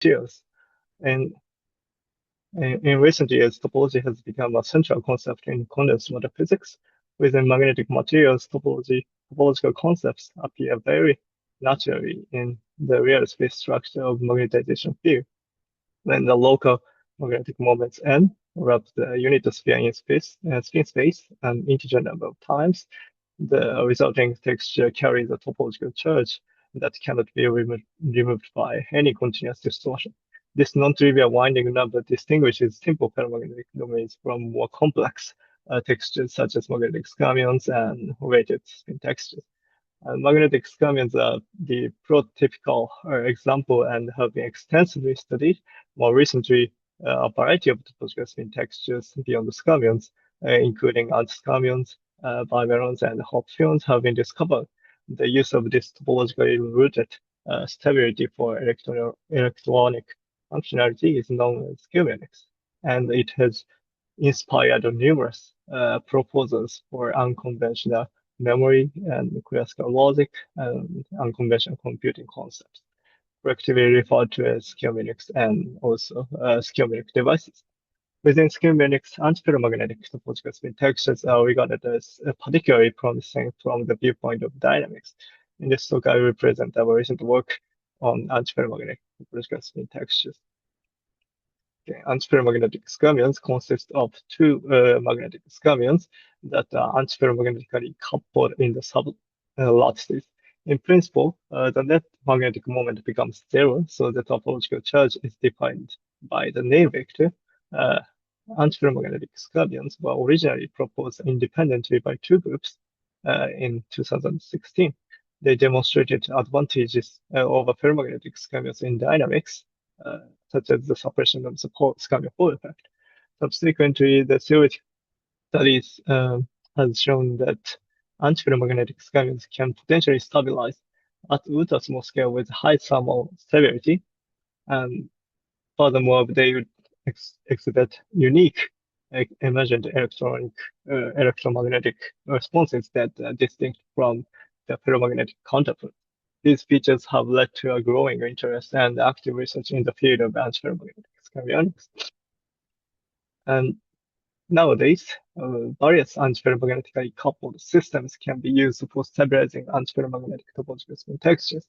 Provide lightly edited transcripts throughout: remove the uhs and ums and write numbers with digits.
materials. And in recent years, topology has become a central concept in condensed matter physics. Within magnetic materials, topological concepts appear very naturally in the real space structure of magnetization field. When the local magnetic moments n wrap the unit sphere in spin space an integer number of times, the resulting texture carries a topological charge that cannot be removed by any continuous distortion. This non-trivial winding number distinguishes simple ferromagnetic domains from more complex textures such as magnetic skyrmions and weighted spin textures. Magnetic skyrmions are the prototypical example and have been extensively studied. More recently, a variety of topological spin textures beyond the skyrmions, including antiskyrmions, bimerons, and Hopf films, have been discovered. The use of this topologically rooted stability for electronic functionality is known as skyrmionics, and it has inspired numerous proposals for unconventional memory and classical logic and unconventional computing concepts, collectively referred to as skyrmionics and also skyrmionic devices. Within skyrmionics, antiferromagnetic topological spin textures are regarded as particularly promising from the viewpoint of dynamics. In this talk, I will present our recent work on antiferromagnetic topological spin textures. Okay, antiferromagnetic skyrmions consist of two magnetic skyrmions that are antiferromagnetically coupled in the sublattices. In principle, the net magnetic moment becomes zero, so the topological charge is defined by the name vector. Antiferromagnetic skyrmions were originally proposed independently by two groups in 2016. They demonstrated advantages over ferromagnetic skyrmions in dynamics, such as the suppression of the skyrmion Hall effect. Subsequently, the theoretical studies has shown that antiferromagnetic skyrmions can potentially stabilize at ultra small scale with high thermal stability, and furthermore, they would exhibit unique emergent electromagnetic responses that are distinct from the ferromagnetic counterpart. These features have led to a growing interest and active research in the field of antiferromagnetic skyrmionics. And nowadays, various antiferromagnetically coupled systems can be used for stabilizing antiferromagnetic topological spin textures.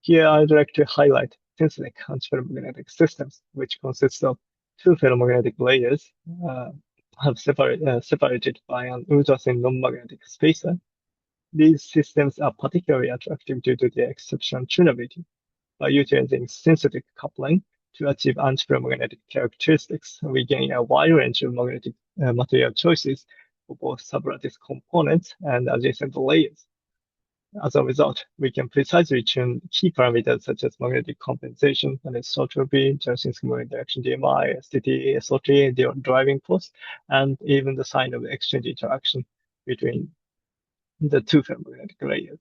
Here, I'd like to highlight synthetic antiferromagnetic systems, which consist of two ferromagnetic layers separated by an ultra-thin non-magnetic spacer. These systems are particularly attractive due to their exceptional tunability. By utilizing synthetic coupling to achieve antiferromagnetic characteristics, we gain a wide range of magnetic material choices for both sublattice components and adjacent layers. As a result, we can precisely tune key parameters such as magnetic compensation, anisotropy, junction sigma interaction DMI, STT, SOT, the driving force, and even the sign of exchange interaction between the two ferromagnetic layers.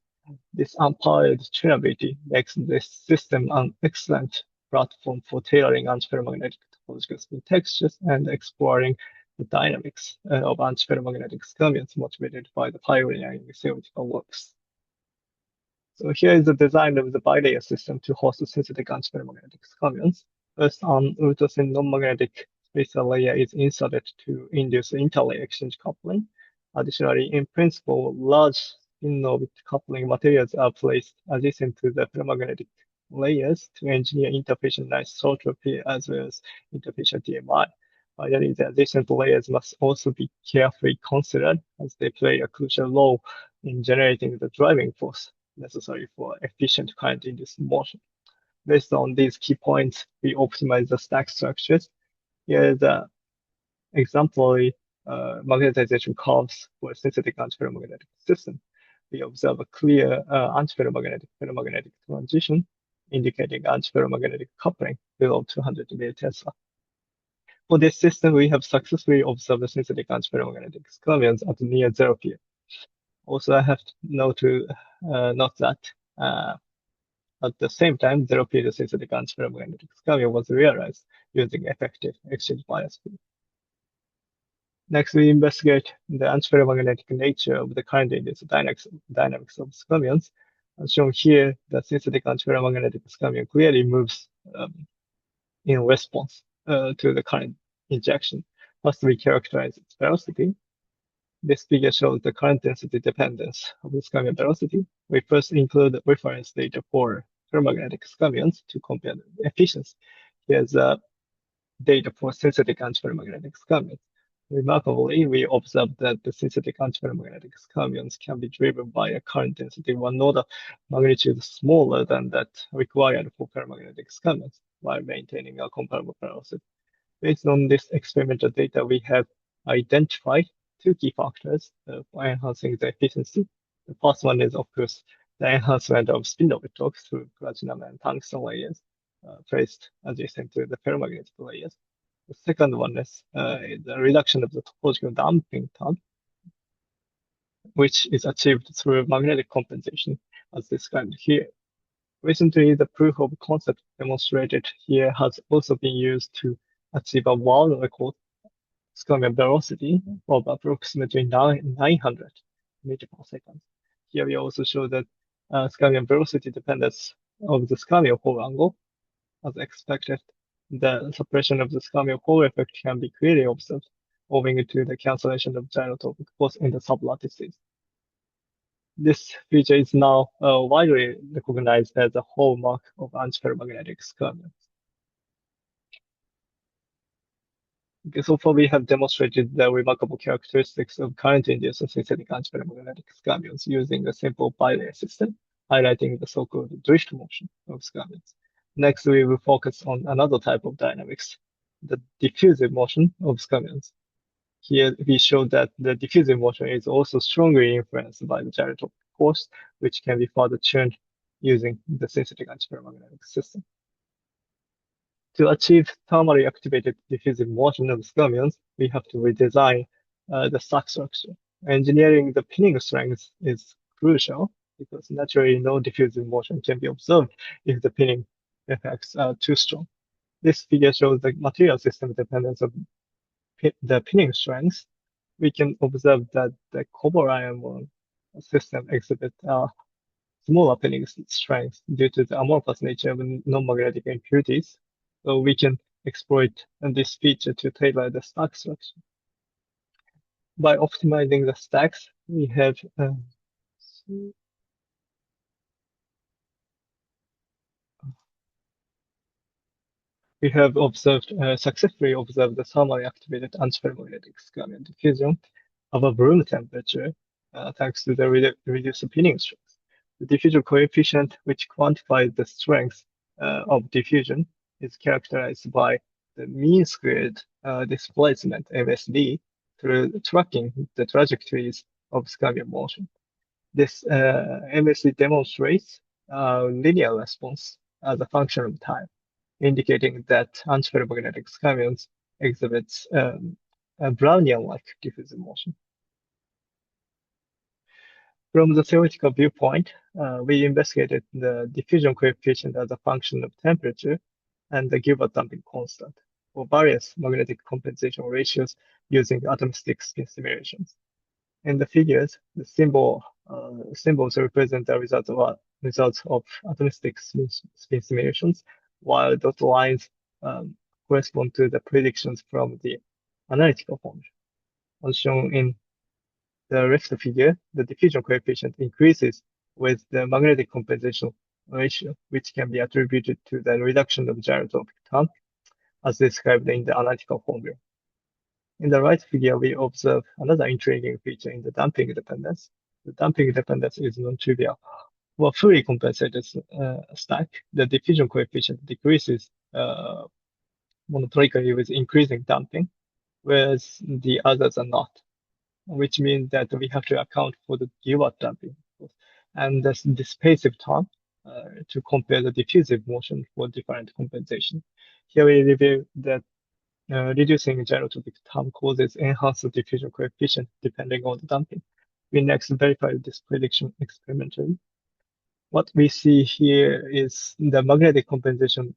This unparalleled tunability makes this system an excellent platform for tailoring antiferromagnetic topological spin textures and exploring the dynamics of antiferromagnetic skyrmions motivated by the pioneering theoretical works. So here is the design of the bilayer system to host synthetic antiferromagnetic skyrmions. First, an ultra-thin non-magnetic spacer layer is inserted to induce interlayer exchange coupling. Additionally, in principle, large spin-orbit coupling materials are placed adjacent to the ferromagnetic layers to engineer interfacial anisotropy as well as interfacial DMI. Finally, the adjacent layers must also be carefully considered as they play a crucial role in generating the driving force necessary for efficient current-induced motion. Based on these key points, we optimize the stack structures. Here is the exemplary magnetization curves for a synthetic antiferromagnetic system. We observe a clear antiferromagnetic-ferromagnetic transition, indicating antiferromagnetic coupling below 200 millitesla. For this system, we have successfully observed the synthetic antiferromagnetic skyrmions at near zero pm. Also, I have to note that at the same time, zero period synthetic antiferromagnetic skyrmion was realized using effective exchange bias field. Next, we investigate the antiferromagnetic nature of the current-induced dynamics of skyrmions. As shown here, the synthetic antiferromagnetic skyrmion clearly moves in response to the current injection. First, we characterize its velocity. This figure shows the current density dependence of the skyrmion velocity. We first include reference data for ferromagnetic skyrmions to compare the efficiency. Here's data for synthetic antiferromagnetic skyrmions. Remarkably, we observed that the synthetic antiferromagnetic skyrmions can be driven by a current density one order magnitude smaller than that required for ferromagnetic skyrmions, while maintaining a comparable velocity. Based on this experimental data, we have identified two key factors for enhancing the efficiency. The first one is, of course, the enhancement of spin torques through platinum and tungsten layers placed adjacent to the ferromagnetic layers. The second one is the reduction of the topological damping time, which is achieved through magnetic compensation, as described here. Recently, the proof of concept demonstrated here has also been used to achieve a world record skyrmion velocity of approximately 900 meters per second. Here we also show that skyrmion velocity dependence of the skyrmion Hall angle. As expected, the suppression of the skyrmion Hall effect can be clearly observed owing to the cancellation of gyrotropic force in the sublattices. This feature is now widely recognized as a hallmark of antiferromagnetic skyrmions. Okay, so far we have demonstrated the remarkable characteristics of current-induced synthetic antiferromagnetic skyrmions using a simple bilayer system, highlighting the so-called drift motion of skyrmions. Next, we will focus on another type of dynamics, the diffusive motion of skyrmions. Here we show that the diffusive motion is also strongly influenced by the gyrotropic force, which can be further tuned using the synthetic antiferromagnetic system. To achieve thermally activated diffusive motion of skyrmions, we have to redesign the stack structure. Engineering the pinning strength is crucial because naturally no diffusive motion can be observed if the pinning effects are too strong. This figure shows the material system dependence of the pinning strength. We can observe that the copper iron system exhibits smaller pinning strength due to the amorphous nature of non-magnetic impurities. So we can exploit this feature to tailor the stack structure. By optimizing the stacks, we have successfully observed the thermally activated antiferromagnetic skyrmion diffusion above room temperature, thanks to the reduced pinning strength. The diffusion coefficient, which quantifies the strength of diffusion, is characterized by the mean squared displacement (MSD) through tracking the trajectories of skyrmion motion. This MSD demonstrates linear response as a function of time, indicating that antiferromagnetic skyrmions exhibits a Brownian-like diffusive motion. From the theoretical viewpoint, we investigated the diffusion coefficient as a function of temperature and the Gilbert damping constant for various magnetic compensation ratios using atomistic spin simulations. In the figures, the symbols represent the results of atomistic spin simulations, while dotted lines correspond to the predictions from the analytical formula. As shown in the left figure, the diffusion coefficient increases with the magnetic compensation ratio, which can be attributed to the reduction of gyrotropic time, as described in the analytical formula. In the right figure, we observe another intriguing feature in the damping dependence. The damping dependence is non-trivial. For a fully compensated stack, the diffusion coefficient decreases monotonically with increasing damping, whereas the others are not, which means that we have to account for the Gilbert damping and the dispersive time to compare the diffusive motion for different compensation. Here we reveal that reducing gyrotropic time causes enhanced diffusion coefficient depending on the damping. We next verify this prediction experimentally. What we see here is the magnetic compensation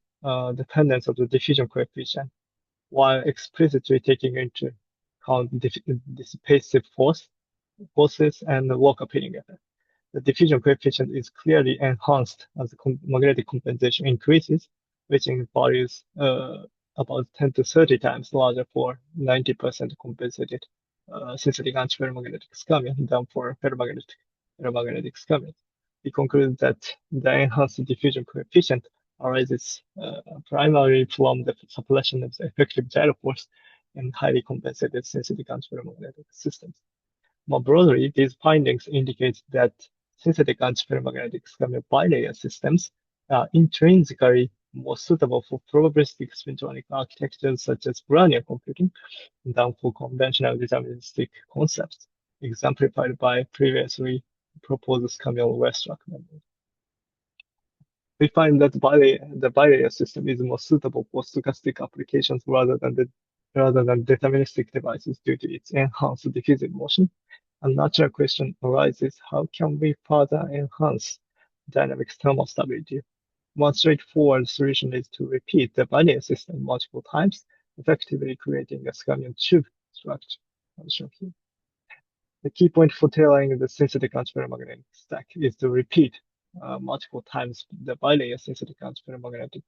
dependence of the diffusion coefficient, while explicitly taking into account dispersive forces and the Walker pinning effect. The diffusion coefficient is clearly enhanced as the magnetic compensation increases, reaching values about 10 to 30 times larger for 90% compensated synthetic antiferromagnetic skyrmion than for ferromagnetic skyrmion. We conclude that the enhanced diffusion coefficient arises primarily from the suppression of the effective gyro force in highly compensated synthetic antiferromagnetic systems. More broadly, these findings indicate that synthetic antiferromagnetic skyrmion bilayer systems are intrinsically more suitable for probabilistic spintronic architectures such as Brownian computing than for conventional deterministic concepts, exemplified by previously proposed skyrmion Weierstrass memory. We find that the bilayer system is more suitable for stochastic applications rather than deterministic devices due to its enhanced diffusive motion. A natural question arises: how can we further enhance dynamics thermal stability? One straightforward solution is to repeat the bilayer system multiple times, effectively creating a skyrmion tube structure, as shown here. The key point for tailoring the synthetic antiferromagnetic stack is to repeat multiple times the bilayer synthetic antiferromagnet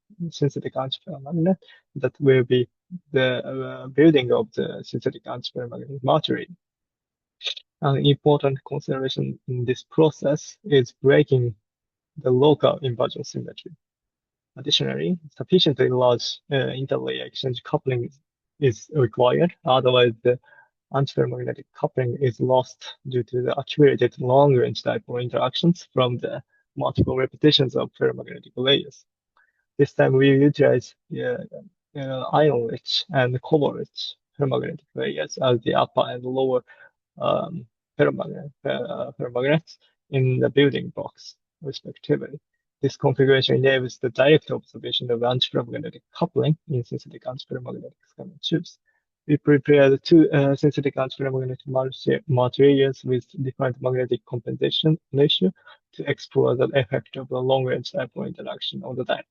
that will be the building of the synthetic antiferromagnetic material. An important consideration in this process is breaking the local inversion symmetry. Additionally, sufficiently large interlayer exchange coupling is required, otherwise the antiferromagnetic coupling is lost due to the accumulated long-range dipole interactions from the multiple repetitions of ferromagnetic layers. This time we utilize iron-rich and cobalt-rich ferromagnetic layers as the upper and lower ferromagnets in the building blocks, respectively. This configuration enables the direct observation of antiferromagnetic coupling in synthetic antiferromagnetic skyrmion tubes. We prepared two synthetic antiferromagnetic materials with different magnetic compensation ratio to explore the effect of the long-range dipole interaction on the dynamics.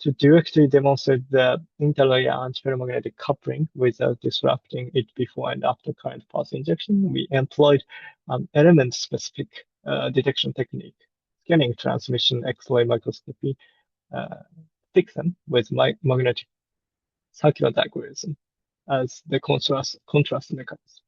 To directly demonstrate the interlayer antiferromagnetic coupling without disrupting it before and after current path injection, we employed an element-specific detection technique, scanning transmission X-ray microscopy, fixed with magnetic circular diagram as the contrast mechanism.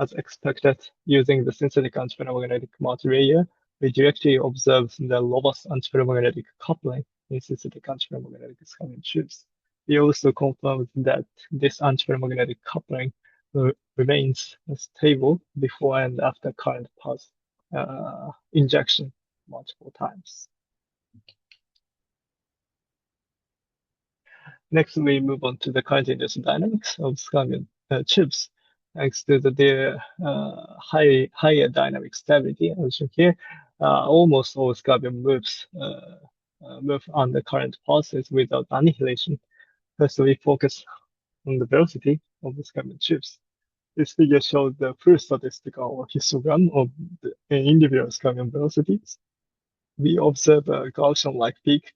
As expected, using the synthetic antiferromagnetic material, we directly observed the robust antiferromagnetic coupling in synthetic antiferromagnetic skyrmion tubes. We also confirmed that this antiferromagnetic coupling remains stable before and after current path injection multiple times. Next, we move on to the current-induced dynamics of skyrmion tubes. Thanks to their higher dynamic stability, as shown here, almost all skyrmion move under current passes without annihilation. First, we focus on the velocity of the skyrmion tubes. This figure shows the full statistical histogram of the individual skyrmion velocities. We observe a Gaussian-like peak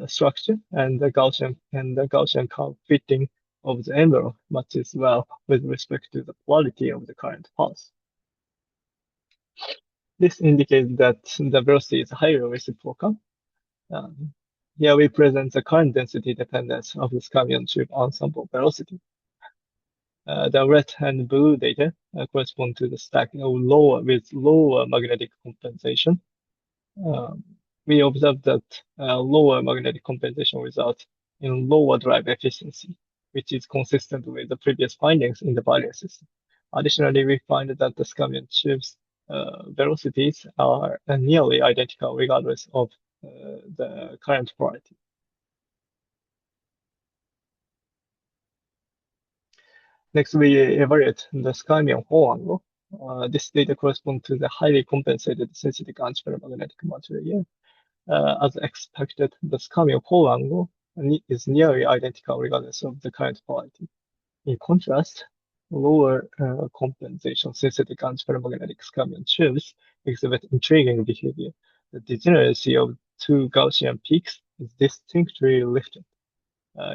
structure, and the Gaussian curve fitting of the envelope matches well with respect to the quality of the current path. This indicates that the velocity is highly reciprocal. Here we present the current density dependence of the skyrmion tube ensemble velocity. The red and blue data correspond to the stack with lower magnetic compensation. We observed that lower magnetic compensation results in lower drive efficiency, which is consistent with the previous findings in the bilayer system. Additionally, we find that the skyrmion tubes velocities are nearly identical regardless of the current polarity. Next, we evaluate the skyrmion Hall angle. This data corresponds to the highly compensated synthetic antiferromagnetic material. As expected, the skyrmion Hall angle is nearly identical regardless of the current polarity. In contrast, lower compensation synthetic antiferromagnetic skyrmion tubes exhibit intriguing behavior. The degeneracy of two Gaussian peaks is distinctly lifted,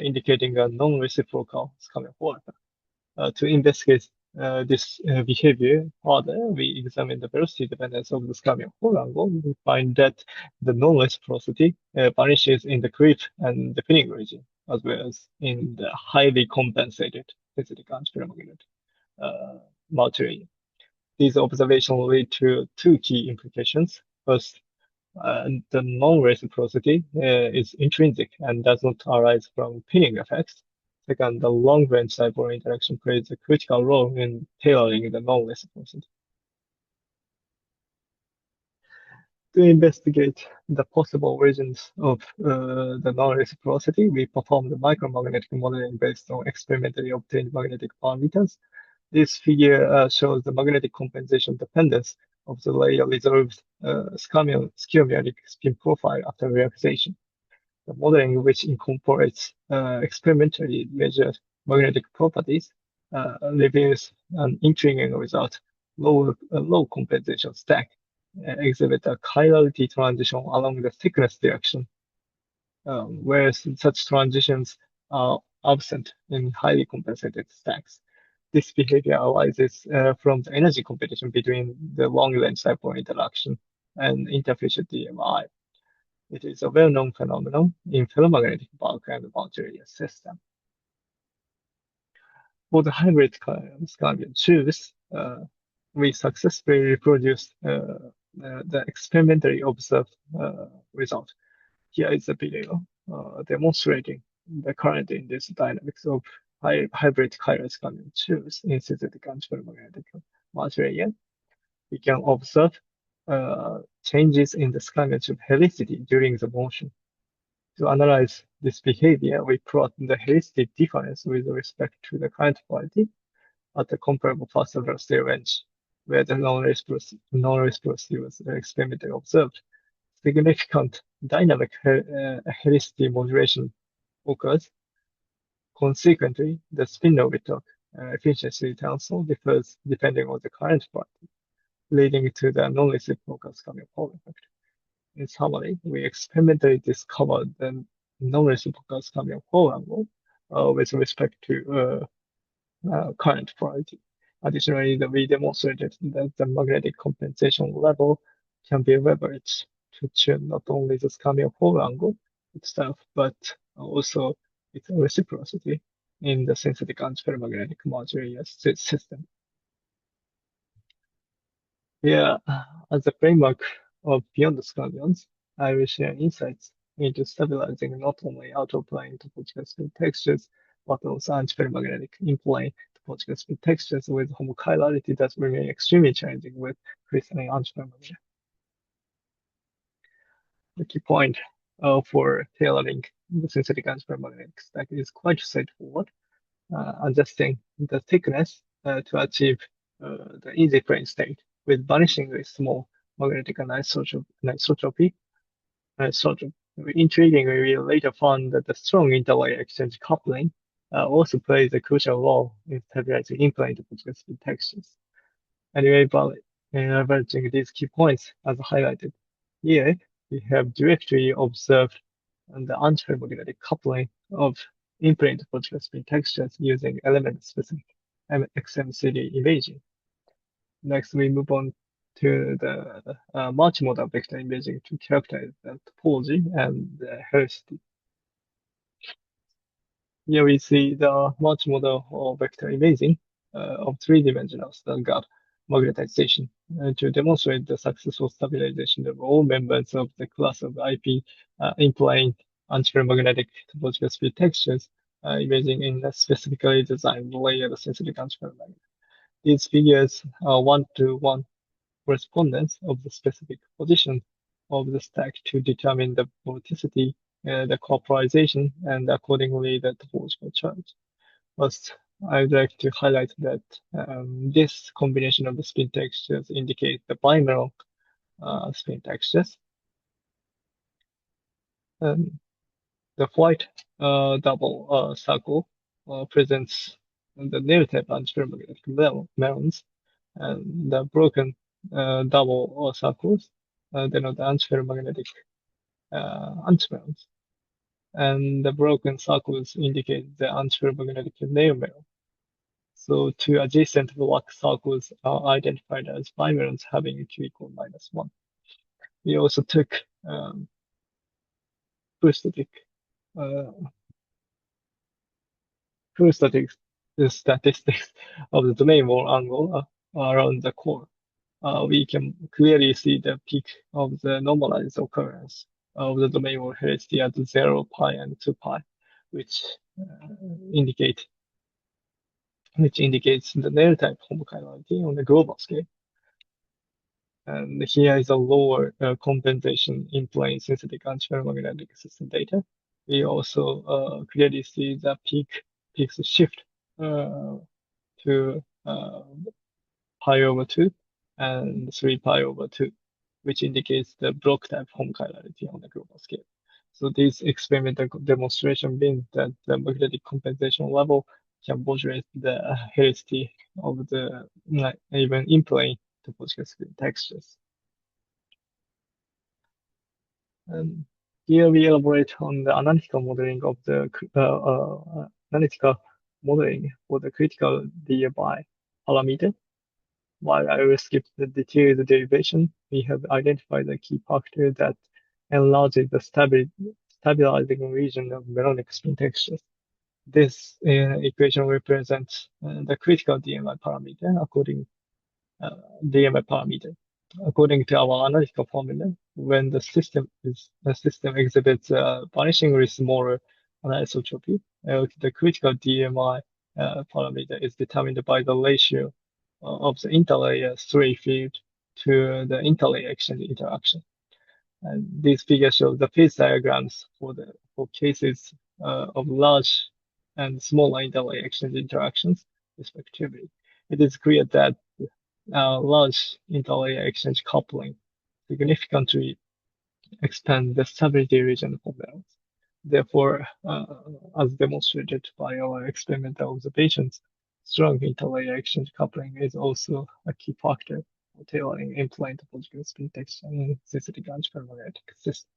indicating a non-reciprocal skyrmion Hall effect. To investigate this behavior further, we examine the velocity dependence of the Skyrmion Hole angle. We find that the non-reciprocity vanishes in the creep and the pinning region, as well as in the highly compensated specific antiferromagnetic material. These observations lead to two key implications. First, the non-reciprocity is intrinsic and does not arise from pinning effects. Second, the long-range dipole interaction plays a critical role in tailoring the non-reciprocity. To investigate the possible origins of the non-reciprocity, we performed micromagnetic modeling based on experimentally obtained magnetic parameters. This figure shows the magnetic compensation dependence of the layer resolved skyrmionic spin profile after relaxation. The modeling, which incorporates experimentally measured magnetic properties, reveals an intriguing result. Low compensation stack exhibit a chirality transition along the thickness direction, whereas such transitions are absent in highly compensated stacks. This behavior arises from the energy competition between the long-range dipole interaction and interfacial DMI. It is a well-known phenomenon in ferromagnetic bulk and multilayer system. For the hybrid Skyrmion tubes, we successfully reproduced the experimentally observed result. Here is a video demonstrating the current in this dynamics of hybrid chiral Skyrmion tubes in synthetic antiferromagnetic material. We can observe changes in the Skyrmion tube helicity during the motion. To analyze this behavior, we plot the helicity difference with respect to the current quality at the comparable faster velocity range, where the non-reciprocity was experimentally observed. Significant dynamic helicity modulation occurs. Consequently, the spin-orbit torque efficiency also differs depending on the current quality, leading to the non-reciprocal Skyrmion Hall effect. In summary, we experimentally discovered the non-reciprocal Skyrmion Hall angle with respect to current polarity. Additionally, we demonstrated that the magnetic compensation level can be leveraged to tune not only the Skyrmion Hall angle itself, but also its reciprocity in the synthetic antiferromagnetic material system. Yeah, as a framework of Beyond the Skyrmions, I will share insights into stabilizing not only outer-plane topological spin textures, but also antiferromagnetic in-plane topological spin textures with homochirality that remain extremely challenging with crystalline antiferromagnetic. The key point for tailoring the synthetic antiferromagnetic stack is quite straightforward, adjusting the thickness to achieve the easy plane state with vanishingly small magnetic anisotropy. Intriguingly, we later found that the strong interlayer exchange coupling also plays a crucial role in stabilizing in-plane topological spin textures. Anyway, by leveraging these key points as highlighted here, we have directly observed the antiferromagnetic coupling of in-plane topological spin textures using element-specific XMCD imaging. Next, we move on to the multimodal vector imaging to characterize the topology and the helicity. Here we see the multimodal vector imaging of three-dimensional Stuttgart magnetization to demonstrate the successful stabilization of all members of the class of IP in-plane antiferromagnetic topological spin textures imaging in a specifically designed layered sensitive antiferromagnet. These figures are one-to-one correspondence of the specific position of the stack to determine the vorticity, the copolarization, and accordingly the topological charge. First, I would like to highlight that this combination of the spin textures indicate the bimeral spin textures. The white double circle presents the nil-type antiferromagnetic melons, and the broken double circles denote the antiferromagnetic antimelons, and the broken circles indicate the antiferromagnetic neomelon. So two adjacent black circles are identified as bivalents having Q equal -1. We also took proof uh, statistics of the domain wall angle around the core. We can clearly see the peak of the normalized occurrence of the domain wall heredity at 0, pi, and 2 pi, which indicate indicates the nail type homochirality on the global scale. And here is a lower compensation in plane synthetic antiferromagnetic system data. We also clearly see the peaks shift to pi over 2 and 3 pi over 2, which indicates the block type homochirality on the global scale. So this experimental demonstration means that the magnetic compensation level can modulate the heredity of the even in plane topological screen textures. And here we elaborate on the analytical modeling of the analytical modeling for the critical DFI parameter. While I will skip the detailed derivation, we have identified the key factor that enlarges the stabilizing region of melodic spin textures. This equation represents the critical DMI parameter DMI parameter. According to our analytical formula, when the system exhibits vanishing risk molar anisotropy, the critical DMI parameter is determined by the ratio of the interlayer stray field to the interlayer exchange interaction. And these figures show the phase diagrams for cases of large and small interlayer exchange interactions, respectively. It is clear that large interlayer exchange coupling significantly expand the stability region for metals. Therefore, as demonstrated by our experimental observations, strong interlayer exchange coupling is also a key factor for tailoring in-plane topological spin texture in synthetic antiferromagnetic systems.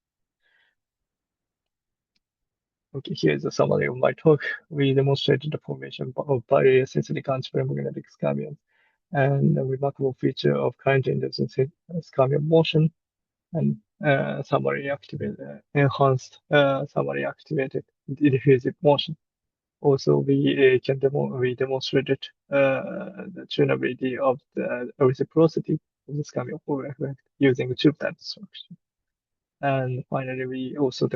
Okay, here's a summary of my talk. We demonstrated the formation of various synthetic antiferromagnetic skyrmions and the remarkable feature of current-induced skyrmion motion and enhanced summary activated diffusive motion. Also, we demonstrated the tunability of the reciprocity of the skyrmion Fourier effect using tube type structure. And finally, we have also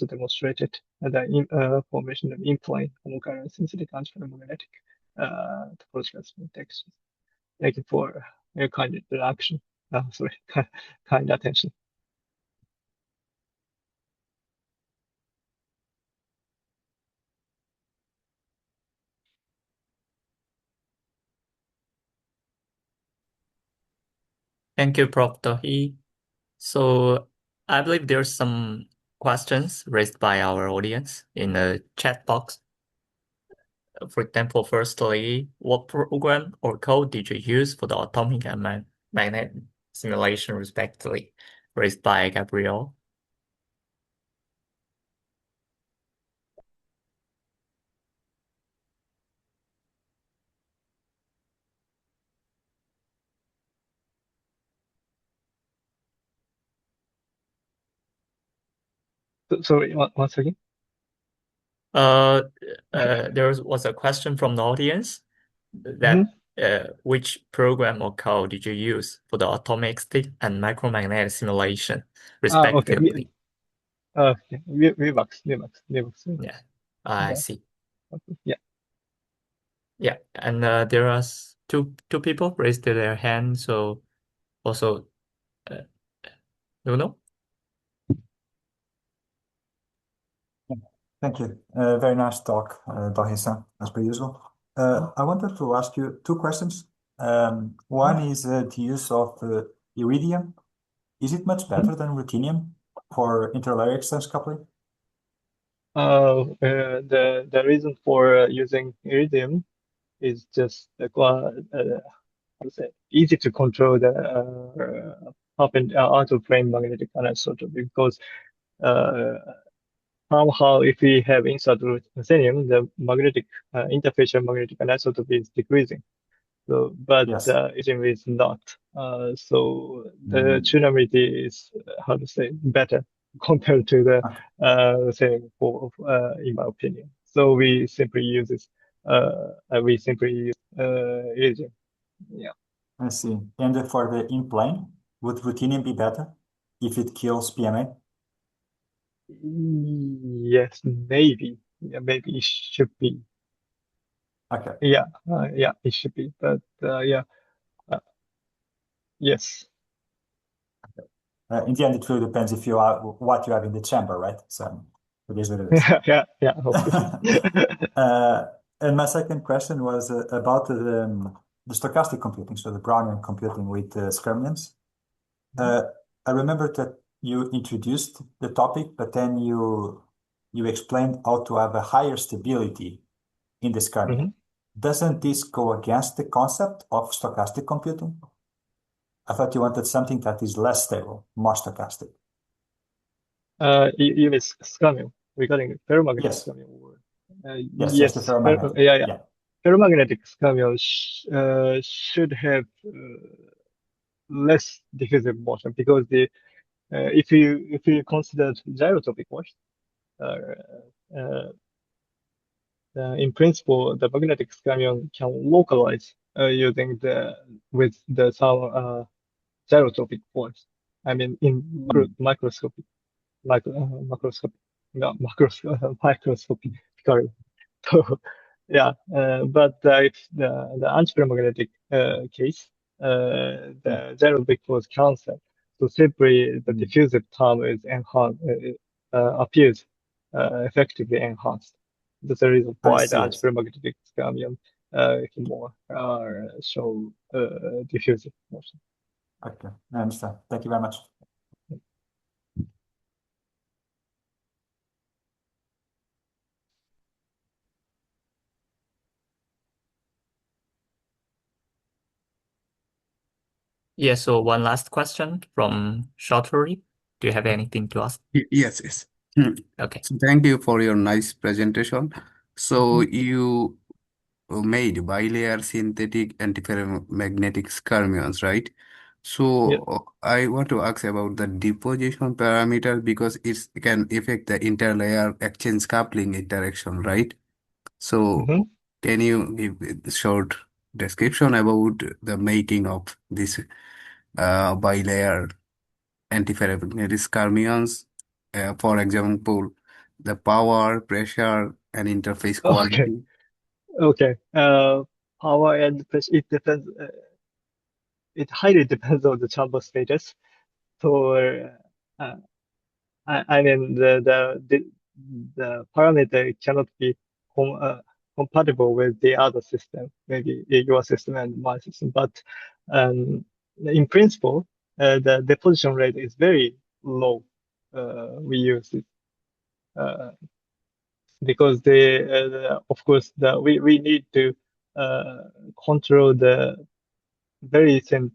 demonstrated the formation of in-plane homochiral synthetic antiferromagnetic topological spin textures. Thank you for your kind interaction. Sorry, kind attention. Thank you, Prof. Dohi. So I believe there's some questions raised by our audience in the chat box. For example, firstly, what program or code did you use for the atomic and magnetic simulation, respectively, raised by Gabriel? Sorry, once again. There was a question from the audience that which program or code did you use for the atomic state and micromagnetic simulation, respectively? Okay. VMAX. Yeah, I see. Okay. Yeah. Yeah, and there are two people raised their hand. So also, you know. Thank you. Very nice talk, Dahi-san, as per usual. I wanted to ask you two questions. One is the use of iridium. Is it much better than ruthenium for interlayer exchange coupling? The reason for using iridium is just easy to control the out of plane magnetic anisotropy because somehow, if we have inside ruthenium, the magnetic interfacial magnetic anisotropy is decreasing. So, but Yes. iridium is not. So the tunability is how to say better compared to the ruthenium in my opinion. So we simply use this. We simply use iridium. Yeah. I see. And for the in-plane, would ruthenium be better if it kills PMA? Yes, maybe. Yeah, maybe it should be. Okay. Yeah, yeah, it should be. But yeah, yes. In the end, it really depends if you are what you have in the chamber, right? So it is what it is. Yeah, yeah, hopefully. And my second question was about the stochastic computing, so the Brownian computing with skyrmions. I remember that you introduced the topic, but then you explained how to have a higher stability in the skyrmion. Doesn't this go against the concept of stochastic computing? I thought you wanted something that is less stable, more stochastic. You mean skyrmion regarding ferromagnetic Yes. skyrmion? Yes, the ferromagnetic. Yeah. Ferromagnetic skyrmion should have less diffusive motion because if you consider gyrotropic motion, in principle, the magnetic skyrmion can localize using with some gyrotropic force. I mean, in microscopic, macroscopic, no, microscopic. Sorry. So, yeah, but if the antiferromagnetic case, the gyrotropic force cancel. So simply the diffusive term is enhanced, appears effectively enhanced. That's the reason why the antiferromagnetic skyrmion can more show diffusive motion. Okay, I understand. Thank you very much. Yeah, so one last question from Shotori. Do you have anything to ask? Yes. Okay. So thank you for your nice presentation. So you made bilayer synthetic antiferromagnetic skyrmions, right? So I want to ask about the deposition parameter because it can affect the interlayer exchange coupling interaction, right? So can you give a short description about the making of this bilayer antiferromagnetic skyrmions? For example, the power, pressure, and interface quality. Okay. Power and pressure, it depends. It highly depends on the chamber status. So, I mean, the parameter cannot be compatible with the other system, maybe your system and my system. But in principle, the deposition rate is very low. We use it because of course, we need to control the very thin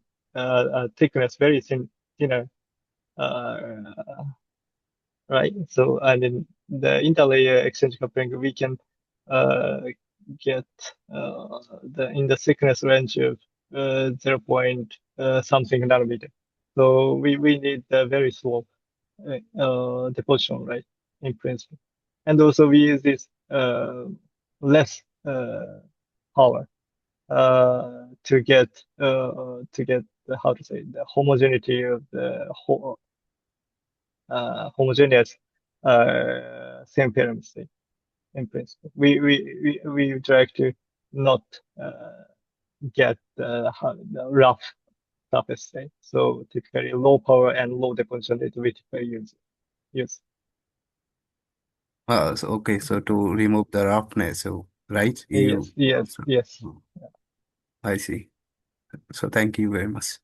thickness, very thinner, right? So I mean, the interlayer exchange coupling, we can get in the thickness range of 0 point something nanometer. So we need a very slow deposition rate in principle, and also we use this less power to get how to say the homogeneity of the homogeneous same pyramid state in principle. We try to not get the rough surface state. So typically low power and low deposition rate we typically use. Okay, so to remove the roughness, so right? Yes. I see. So thank you very much.